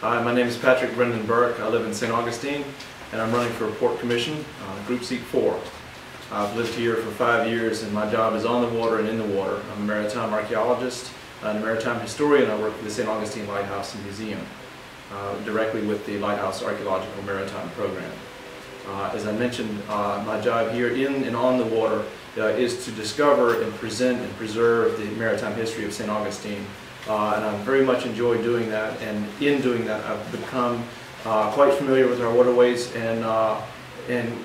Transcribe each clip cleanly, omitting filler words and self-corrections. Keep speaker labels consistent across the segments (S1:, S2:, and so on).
S1: Hi, my name is Patrick Brendan Burke. I live in St. Augustine, and I'm running for Port Commission, Group Seat 4. I've lived here for 5 years, and my job is on the water and in the water. I'm a maritime archaeologist and a maritime historian. I work for the St. Augustine Lighthouse and Museum, directly with the Lighthouse Archaeological Maritime Program. As I mentioned, my job here in and on the water is to discover and present and preserve the maritime history of St. Augustine. And I very much enjoy doing that, and in doing that I've become quite familiar with our waterways and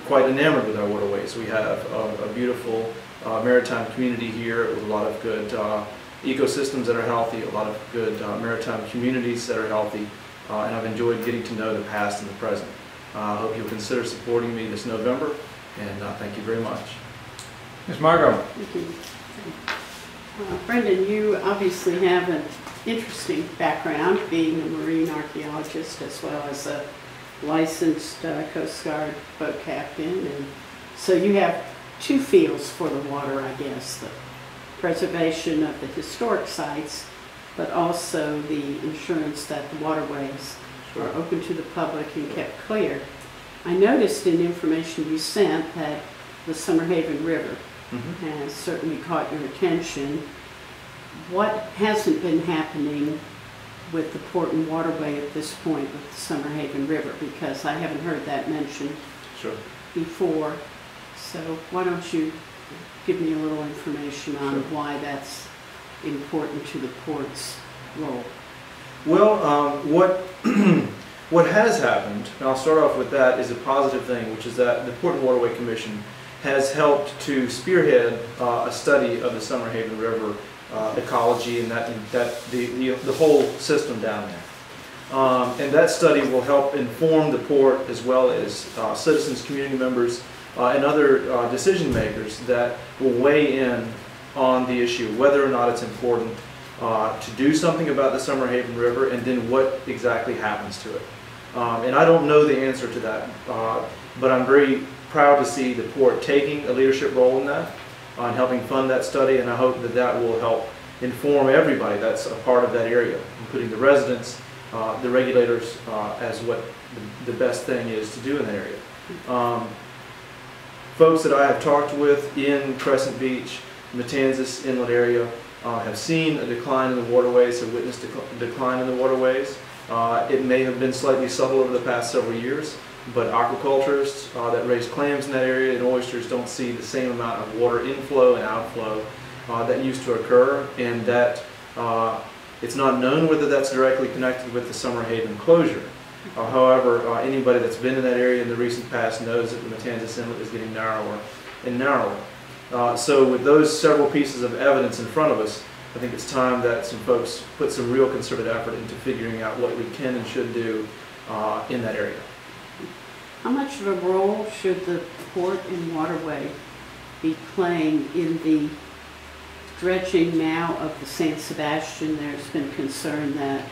S1: quite enamored with our waterways. We have a beautiful maritime community here with a lot of good ecosystems that are healthy, a lot of good maritime communities that are healthy, and I've enjoyed getting to know the past and the present. I hope you'll consider supporting me this November, and thank you very much.
S2: Ms. Margot.
S3: Thank you. Brendan, you obviously have an interesting background, being a marine archaeologist as well as a licensed Coast Guard boat captain, and so you have two fields for the water, I guess: the preservation of the historic sites, but also the assurance that the waterways are open to the public and kept clear. I noticed in information you sent that the Summerhaven River has certainly caught your attention. What hasn't been happening with the port and waterway at this point with the Summerhaven River? Because I haven't heard that mentioned before. So why don't you give me a little information on why that's important to the port's role?
S1: Well, what has happened, and I'll start off with that, is a positive thing, which is that the Port and Waterway Commission has helped to spearhead a study of the Summerhaven River ecology and the whole system down there. And that study will help inform the port, as well as citizens, community members, and other decision makers that will weigh in on the issue, whether or not it's important to do something about the Summerhaven River, and then what exactly happens to it. And I don't know the answer to that, but I'm very proud to see the port taking a leadership role in that, on helping fund that study, and I hope that that will help inform everybody that's a part of that area, including the residents, the regulators, as what the best thing is to do in that area. Folks that I have talked with in Crescent Beach, Matanzas Inlet area, have seen a decline in the waterways, have witnessed a decline in the waterways. It may have been slightly subtle over the past several years, but aquaculturists that raise clams in that area and oysters don't see the same amount of water inflow and outflow that used to occur, and that it's not known whether that's directly connected with the Summerhaven closure. However, anybody that's been in that area in the recent past knows that the Matanzas Inlet is getting narrower and narrower. So with those several pieces of evidence in front of us, I think it's time that some folks put some real concerted effort into figuring out what we can and should do in that area.
S3: How much of a role should the port and waterway be playing in the dredging now of the St. Sebastian? There's been concern that,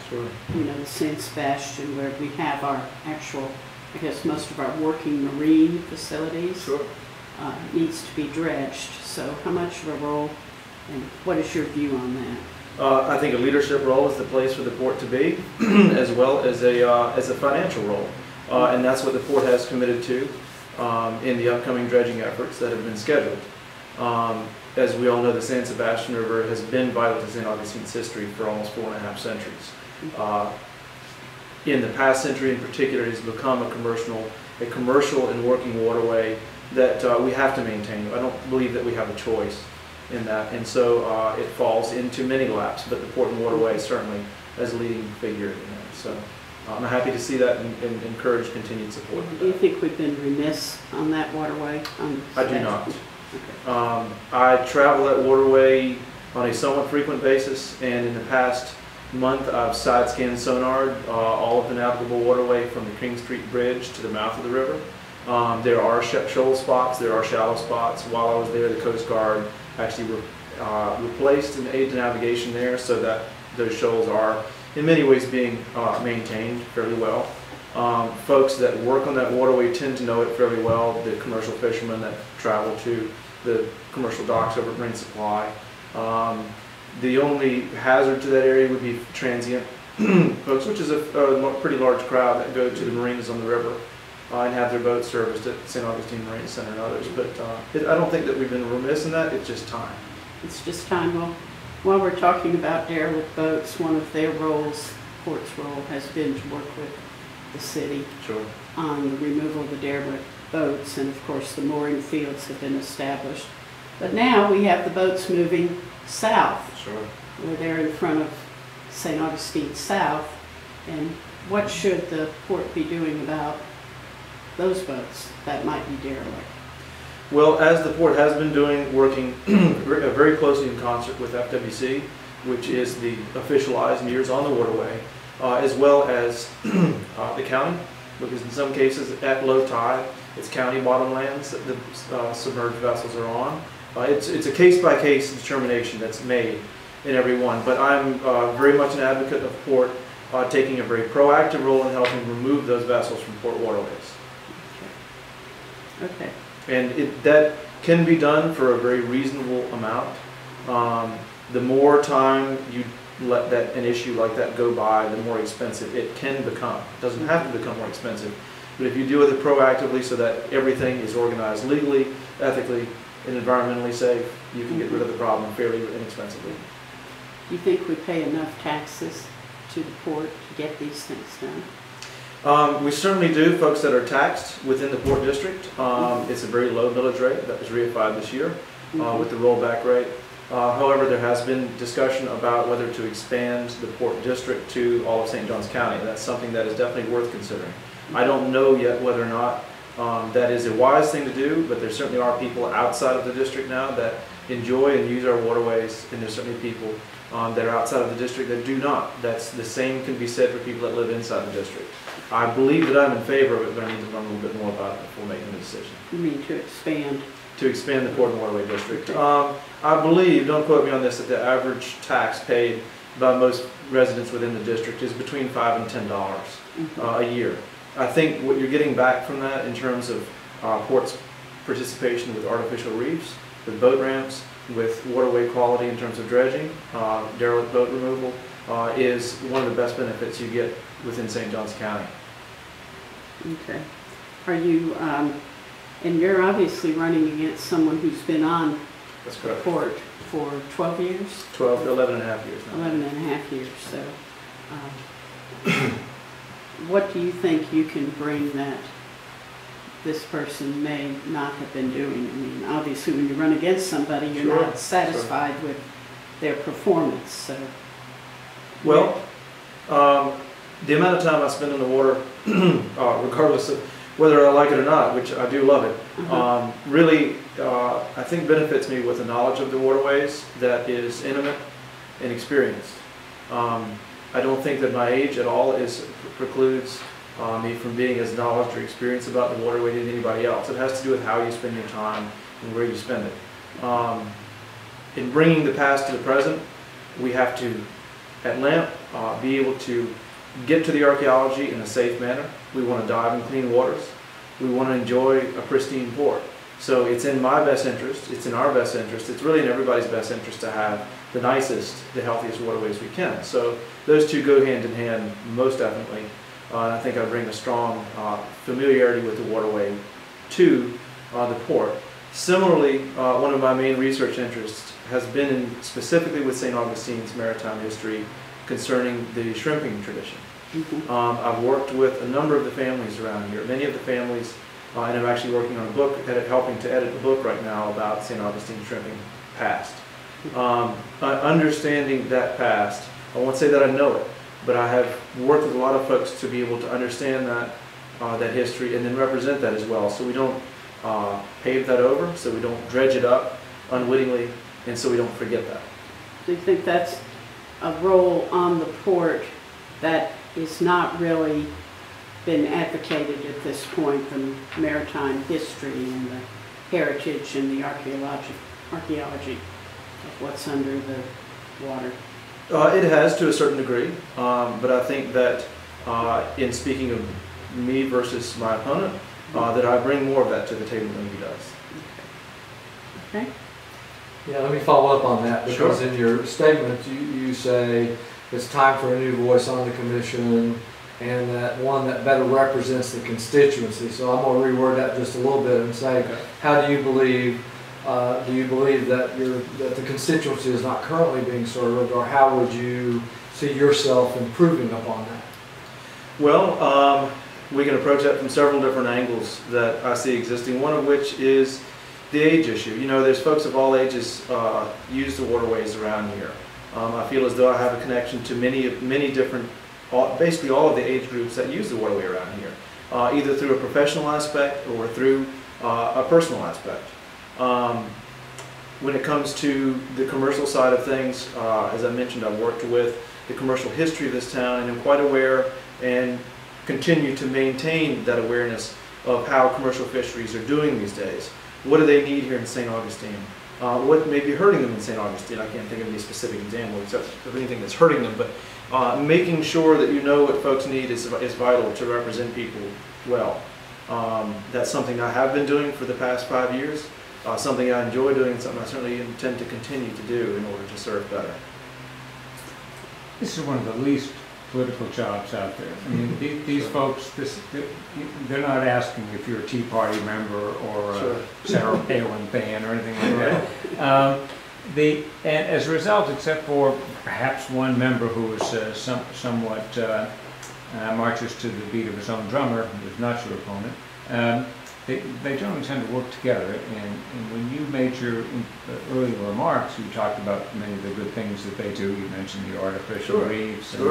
S3: you know, the St. Sebastian, where we have our actual, I guess, most of our working marine facilities, needs to be dredged. So how much of a role, and what is your view on that?
S1: I think a leadership role is the place for the port to be, as well as a financial role. And that's what the port has committed to in the upcoming dredging efforts that have been scheduled. As we all know, the San Sebastian River has been vital to St. Augustine's history for almost 4.5 centuries. In the past century in particular, it has become a commercial and working waterway that we have to maintain. I don't believe that we have a choice in that, and so it falls into many laps, but the port and waterway certainly as a leading figure in that. So I'm happy to see that and encourage continued support.
S3: Do you think we've been remiss on that waterway?
S1: I do not. Okay. I travel that waterway on a somewhat frequent basis, and in the past month I've side scanned sonared all of the navigable waterway from the King Street Bridge to the mouth of the river. There are shoal spots, there are shallow spots. While I was there, the Coast Guard actually replaced an aid to navigation there, so that those shoals are in many ways being maintained fairly well. Folks that work on that waterway tend to know it fairly well, the commercial fishermen that travel to the commercial docks over at Marine Supply. The only hazard to that area would be transient folks, which is a pretty large crowd that go to the marinas on the river and have their boats serviced at St. Augustine Marine Center and others. But I don't think that we've been remiss in that. It's just time.
S3: It's just time. Well, while we're talking about derelict boats, one of their roles, Port's role, has been to work with the city
S1: Sure.
S3: on the removal of the derelict boats, and of course the mooring fields have been established. But now we have the boats moving south.
S1: Sure.
S3: We're there in front of St. Augustine South, and what should the port be doing about those boats that might be derelict?
S1: Well, as the port has been doing, working very closely in concert with FWC, which is the official eyes and ears on the waterway, as well as the county, because in some cases at low tide, it's county bottomlands that the submerged vessels are on. It's a case-by-case determination that's made in every one, but I'm very much an advocate of port taking a very proactive role in helping remove those vessels from port waterways.
S3: Okay.
S1: And that can be done for a very reasonable amount. The more time you let an issue like that go by, the more expensive it can become. It doesn't have to become more expensive, but if you deal with it proactively so that everything is organized legally, ethically, and environmentally safe, you can get rid of the problem fairly inexpensively.
S3: Do you think we pay enough taxes to the port to get these things done?
S1: We certainly do, folks that are taxed within the Port District. It's a very low millage rate that was reified this year with the rollback rate. However, there has been discussion about whether to expand the Port District to all of St. Johns County. That's something that is definitely worth considering. I don't know yet whether or not that is a wise thing to do, but there certainly are people outside of the district now that enjoy and use our waterways, and there's certainly people that are outside of the district that do not. That's the same can be said for people that live inside the district. I believe that I'm in favor of it, but I need to learn a little bit more about it before making a decision.
S3: You mean to expand?
S1: To expand the Port and Waterway District. I believe, don't quote me on this, that the average tax paid by most residents within the district is between $5 and $10 a year. I think what you're getting back from that in terms of Port's participation with artificial reefs, with boat ramps, with waterway quality in terms of dredging, derelict boat removal, is one of the best benefits you get within St. Johns County.
S3: Okay. Are you, and you're obviously running against someone who's been on
S1: That's
S3: the
S1: correct.
S3: port for 12 years?
S1: 12 to 11 and a half years now.
S3: 11 and a half years, so what do you think you can bring that this person may not have been doing? I mean, obviously when you run against somebody, you're
S1: Sure,
S3: not satisfied with their performance, so.
S1: Well, the amount of time I spend in the water, regardless of whether I like it or not, which I do love it, really, I think benefits me with a knowledge of the waterways that is intimate and experienced. I don't think that my age at all precludes me from being as knowledgeable or experienced about the waterway as anybody else. It has to do with how you spend your time and where you spend it. In bringing the past to the present, we have to, at LAMP, be able to get to the archaeology in a safe manner. We want to dive in clean waters. We want to enjoy a pristine port. So it's in my best interest, it's in our best interest, it's really in everybody's best interest to have the nicest, the healthiest waterways we can. So those two go hand in hand most definitely. I think I bring a strong familiarity with the waterway to the port. Similarly, one of my main research interests has been specifically with St. Augustine's maritime history concerning the shrimping tradition. I've worked with a number of the families around here, many of the families, and I'm actually working on a book, helping to edit a book right now about St. Augustine shrimping past. Understanding that past, I won't say that I know it, but I have worked with a lot of folks to be able to understand that, that history and then represent that as well, so we don't pave that over, so we don't dredge it up unwittingly, and so we don't forget that.
S3: Do you think that's a role on the port that is not really been advocated at this point, the maritime history and the heritage and the archaeology of what's under the water?
S1: It has to a certain degree, but I think that in speaking of me versus my opponent, that I bring more of that to the table than he does.
S3: Okay.
S2: Yeah, let me follow up on that, because
S1: Sure.
S2: in your statement you say it's time for a new voice on the commission, and that one that better represents the constituency. So I'm going to reword that just a little bit and say, how do you believe that that the constituency is not currently being served, or how would you see yourself improving upon that?
S1: Well, we can approach that from several different angles that I see existing, one of which is the age issue. You know, there's folks of all ages use the waterways around here. I feel as though I have a connection to many different, basically all of the age groups that use the waterway around here, either through a professional aspect or through a personal aspect. When it comes to the commercial side of things, as I mentioned, I've worked with the commercial history of this town, and I'm quite aware and continue to maintain that awareness of how commercial fisheries are doing these days. What do they need here in St. Augustine? What may be hurting them in St. Augustine? I can't think of any specific example except of anything that's hurting them, but making sure that you know what folks need is vital to represent people well. That's something I have been doing for the past 5 years, something I enjoy doing, and something I certainly intend to continue to do in order to serve better.
S4: This is one of the least political jobs out there. I mean, these folks, they're not asking if you're a Tea Party member or a Sarah Palin fan or anything like that. And as a result, except for perhaps one member who is somewhat marches to the beat of his own drummer, who's not your opponent, they generally tend to work together. And when you made your earlier remarks, you talked about many of the good things that they do. You mentioned the artificial reefs and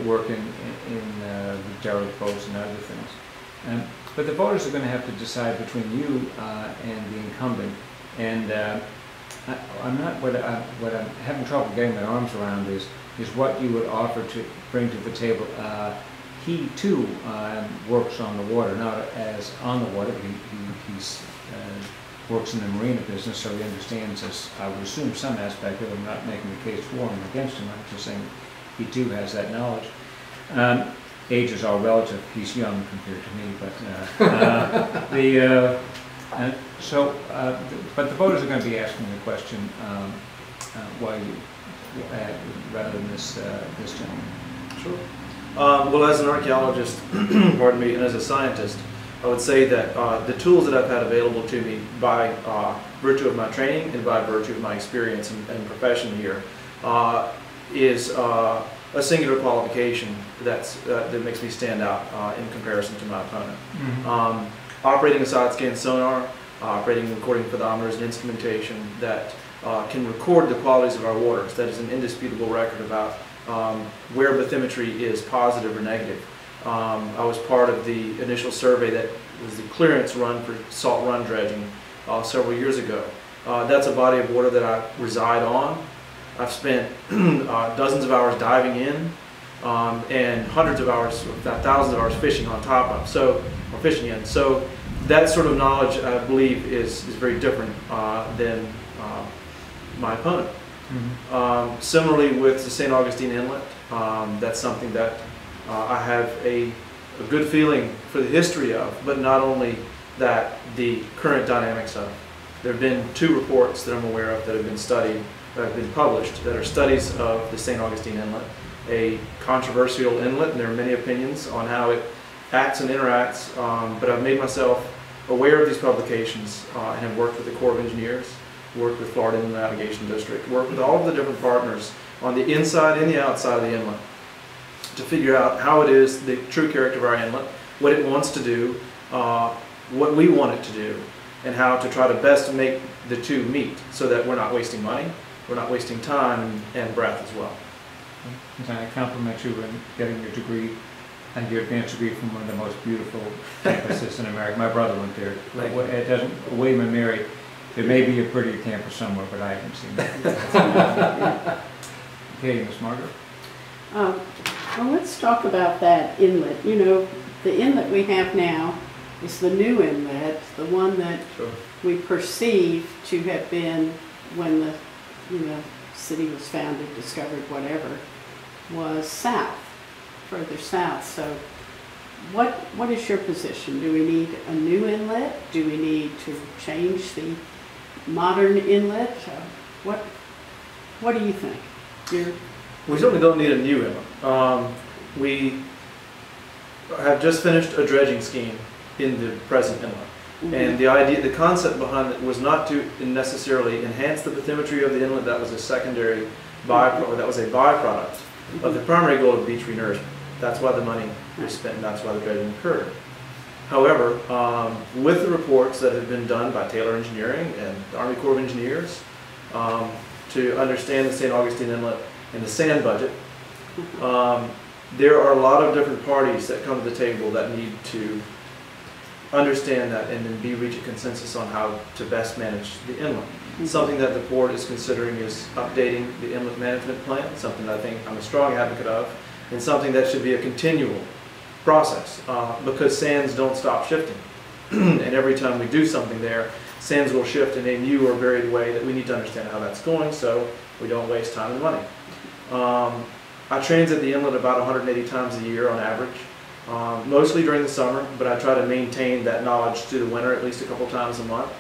S4: work in the derelict boats and other things. But the voters are going to have to decide between you and the incumbent. And what I'm having trouble getting my arms around is what you would offer to bring to the table. He too works on the water, not as on the water, but he works in the marina business, so he understands, as I would assume, some aspect of it. I'm not making the case for him or against him, I'm just saying he too has that knowledge. Age is all relative. He's young compared to me, but but the voters are going to be asking the question, why you rather than this gentleman.
S1: Sure. Well, as an archaeologist, pardon me, and as a scientist, I would say that the tools that I've had available to me by virtue of my training and by virtue of my experience and profession here is a singular qualification that makes me stand out in comparison to my opponent. Mm-hmm. Operating a side-scan sonar, operating recording pedometers and instrumentation that can record the qualities of our waters. That is an indisputable record about where bathymetry is positive or negative. I was part of the initial survey that was the clearance run for salt run dredging several years ago. That's a body of water that I reside on. I've spent dozens of hours diving in and hundreds of hours, thousands of hours fishing on top of, or fishing in. So that sort of knowledge, I believe, is very different than my opponent. Mm-hmm. Similarly with the St. Augustine Inlet, that's something that I have a good feeling for the history of, but not only that, the current dynamics of. There have been 2 reports that I'm aware of that have been studied, that have been published, that are studies of the St. Augustine Inlet, a controversial inlet, and there are many opinions on how it acts and interacts, but I've made myself aware of these publications and have worked with the Corps of Engineers, worked with Florida Inland Navigation District, worked with all of the different partners on the inside and the outside of the inlet to figure out how it is, the true character of our inlet, what it wants to do, what we want it to do, and how to try to best make the two meet so that we're not wasting money, we're not wasting time and breath as well.
S4: And I compliment you in getting your degree and your advanced degree from one of the most beautiful campuses in America. My brother went there. It doesn't, William and Mary, there may be a prettier campus somewhere, but I haven't seen it. Okay, Ms. Margaret.
S3: Well, let's talk about that inlet. You know, the inlet we have now is the new inlet, the one that we perceive to have been when the city was founded, discovered, whatever, was south, further south. So what is your position? Do we need a new inlet? Do we need to change the modern inlet? What do you think?
S1: We certainly don't need a new inlet. We have just finished a dredging scheme in the present inlet. And the idea, the concept behind it was not to necessarily enhance the bathymetry of the inlet. That was a secondary byproduct, that was a byproduct of the primary goal of beach renourishment. That's why the money was spent, and that's why the dredging occurred. However, with the reports that have been done by Taylor Engineering and the Army Corps of Engineers to understand the St. Augustine Inlet and the sand budget, there are a lot of different parties that come to the table that need to understand that and then reach a consensus on how to best manage the inlet. Something that the board is considering is updating the inlet management plan, something that I think I'm a strong advocate of, and something that should be a continual process because sands don't stop shifting. And every time we do something there, sands will shift in a new or varied way that we need to understand how that's going so we don't waste time and money. I transit the inlet about 180 times a year on average. Mostly during the summer, but I try to maintain that knowledge through the winter at least a couple times a month.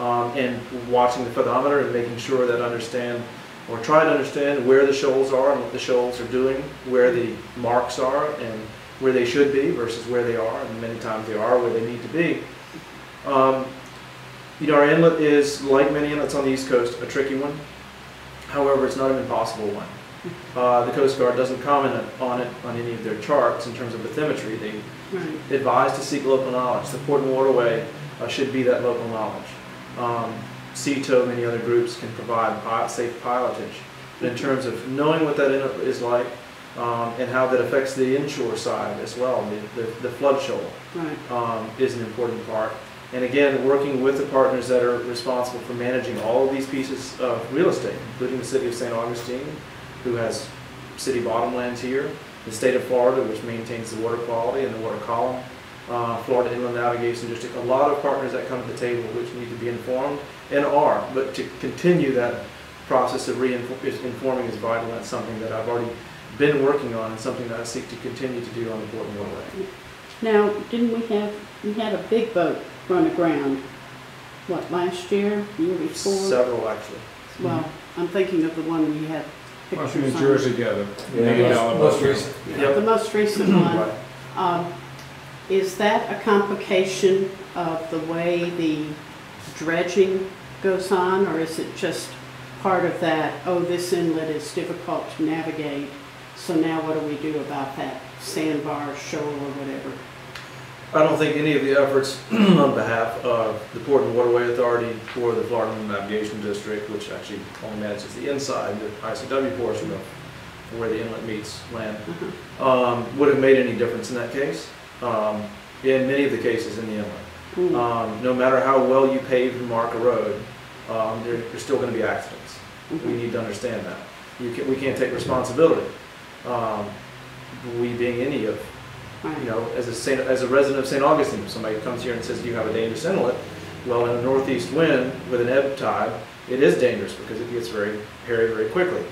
S1: And watching the photometer and making sure that I understand or try to understand where the shoals are and what the shoals are doing, where the marks are and where they should be versus where they are, and many times they are where they need to be. You know, our inlet is, like many inlets on the East Coast, a tricky one. However, it's not an impossible one. The Coast Guard doesn't comment on it on any of their charts in terms of bathymetry. They advise to seek local knowledge. The Port and Waterway should be that local knowledge. CETO, many other groups can provide safe pilotage. But in terms of knowing what that inlet is like and how that affects the inshore side as well, the flood shoal is an important part. And again, working with the partners that are responsible for managing all of these pieces of real estate, including the city of St. Augustine, who has city bottomlands here, the state of Florida, which maintains the water quality and the water column, Florida Inland Navigation District, a lot of partners that come to the table which need to be informed and are, but to continue that process of informing is vital. That's something that I've already been working on and something that I seek to continue to do on the Port and Waterway.
S3: Now, we had a big boat run aground, what, last year, the year before?
S1: Several, actually.
S3: Well, I'm thinking of the one we had
S4: Must be
S3: pictures
S4: New
S3: on.
S4: Jersey together.
S2: Most recent.
S3: The most recent one.
S1: Right.
S3: Is that a complication of the way the dredging goes on, or is it just part of that, oh, this inlet is difficult to navigate, so now what do we do about that sandbar, shoal, or whatever?
S1: I don't think any of the efforts on behalf of the Port and Waterway Authority or the Florida Inland Navigation District, which actually only manages the inside, the ICW portion of where the inlet meets land, would have made any difference in that case. In many of the cases in the inlet. No matter how well you pave and mark a road, there's still going to be accidents. We need to understand that. We can't take responsibility. We being any of, you know, as a resident of St. Augustine, if somebody comes here and says you have a dangerous inlet, well, in a northeast wind with an ebb tide, it is dangerous because it gets very hairy very quickly.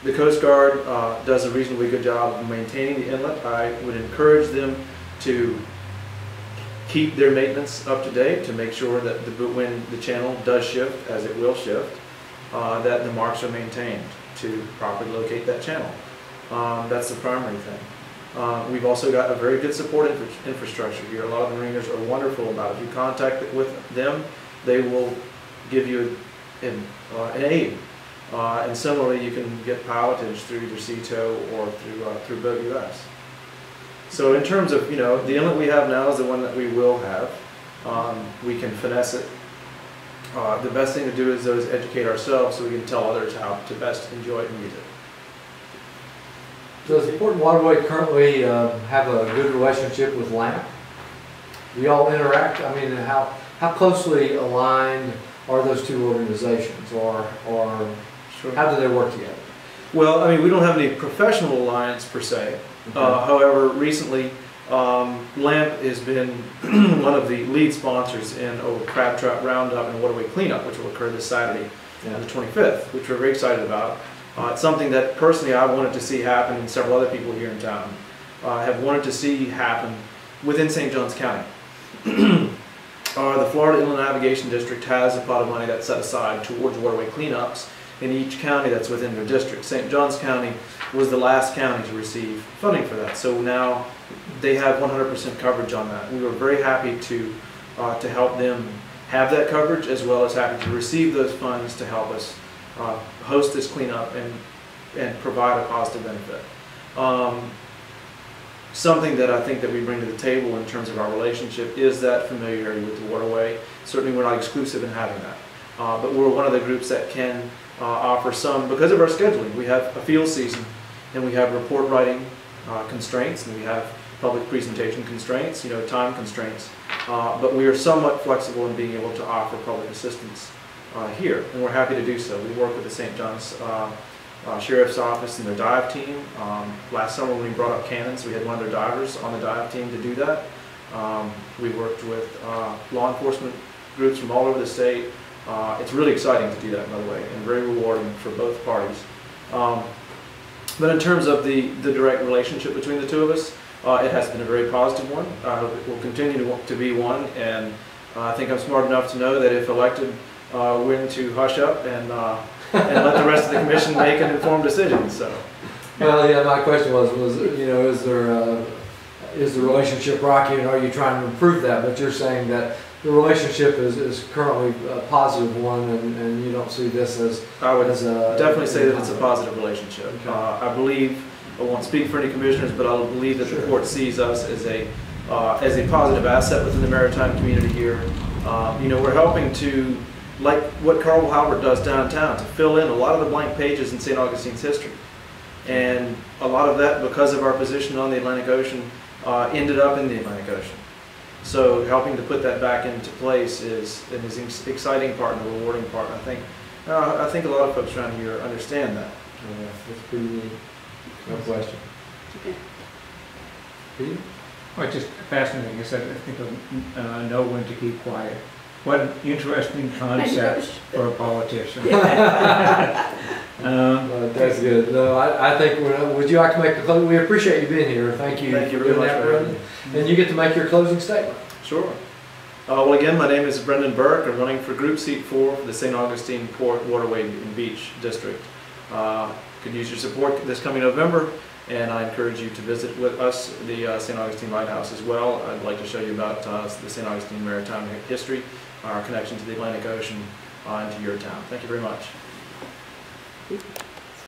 S1: The Coast Guard does a reasonably good job of maintaining the inlet. I would encourage them to keep their maintenance up to date to make sure that when the channel does shift, as it will shift, that the marks are maintained to properly locate that channel. That's the primary thing. We've also got a very good support infrastructure here. A lot of the mariners are wonderful about it. If you contact with them, they will give you an aid. And similarly, you can get pilotage through either CETO or through Boat US. So in terms of, you know, the inlet we have now is the one that we will have. We can finesse it. The best thing to do is educate ourselves so we can tell others how to best enjoy it and use it.
S2: Does the Port and Waterway currently have a good relationship with LAMP? Do y'all interact? I mean, how closely aligned are those two organizations, or how do they work together?
S1: Well, I mean, we don't have any professional alliance per se. However, recently, LAMP has been one of the lead sponsors in a crab trap roundup and waterway cleanup, which will occur this Saturday, on the 25th, which we're very excited about. It's something that personally I wanted to see happen, and several other people here in town have wanted to see happen within St. Johns County. The Florida Inland Navigation District has a pot of money that's set aside towards waterway cleanups in each county that's within their district. St. Johns County was the last county to receive funding for that, so now they have 100% coverage on that. We were very happy to help them have that coverage, as well as happy to receive those funds to help us host this cleanup and provide a positive benefit. Something that I think that we bring to the table in terms of our relationship is that familiarity with the waterway. Certainly we're not exclusive in having that, but we're one of the groups that can offer some, because of our scheduling. We have a field season, and we have report writing constraints, and we have public presentation constraints, time constraints, but we are somewhat flexible in being able to offer public assistance here, and we're happy to do so. We work with the St. John's Sheriff's Office and their dive team. Last summer when we brought up cannons, we had one of their divers on the dive team to do that. We worked with law enforcement groups from all over the state. It's really exciting to do that, by the way, and very rewarding for both parties. But in terms of the direct relationship between the two of us, it has been a very positive one. I hope it will continue to be one, and I think I'm smart enough to know that if elected, we're going to hush up and let the rest of the commission make an informed decision. So,
S2: well, yeah, my question was is the relationship rocky, and are you trying to improve that? But you're saying that the relationship is currently a positive one, and you don't see this as
S1: I would definitely say that it's a positive relationship.
S2: Okay.
S1: I believe, I won't speak for any commissioners, but I believe that the court sees us as a positive asset within the maritime community here. We're helping to, like what Carl Halbert does downtown, to fill in a lot of the blank pages in St. Augustine's history. And a lot of that, because of our position on the Atlantic Ocean, ended up in the Atlantic Ocean. So helping to put that back into place is an exciting part and a rewarding part. I think a lot of folks around here understand that.
S2: Yeah, that's pretty neat. No question.
S3: Okay.
S2: Pete?
S4: Well, it's just fascinating. I said, I think know when to keep quiet. What an interesting concept for a politician.
S2: That's good. No, I think, would you like to make the closing? We appreciate you being here. Thank you.
S1: Thank you very much for having me.
S2: And you get to make your closing statement.
S1: Sure. Well, again, my name is Brendan Burke. I'm running for Group Seat 4 for the St. Augustine Port, Waterway, and Beach District. Could use your support this coming November, and I encourage you to visit with us the St. Augustine Lighthouse as well. I'd like to show you about the St. Augustine maritime history, our connection to the Atlantic Ocean, and to your town. Thank you very much.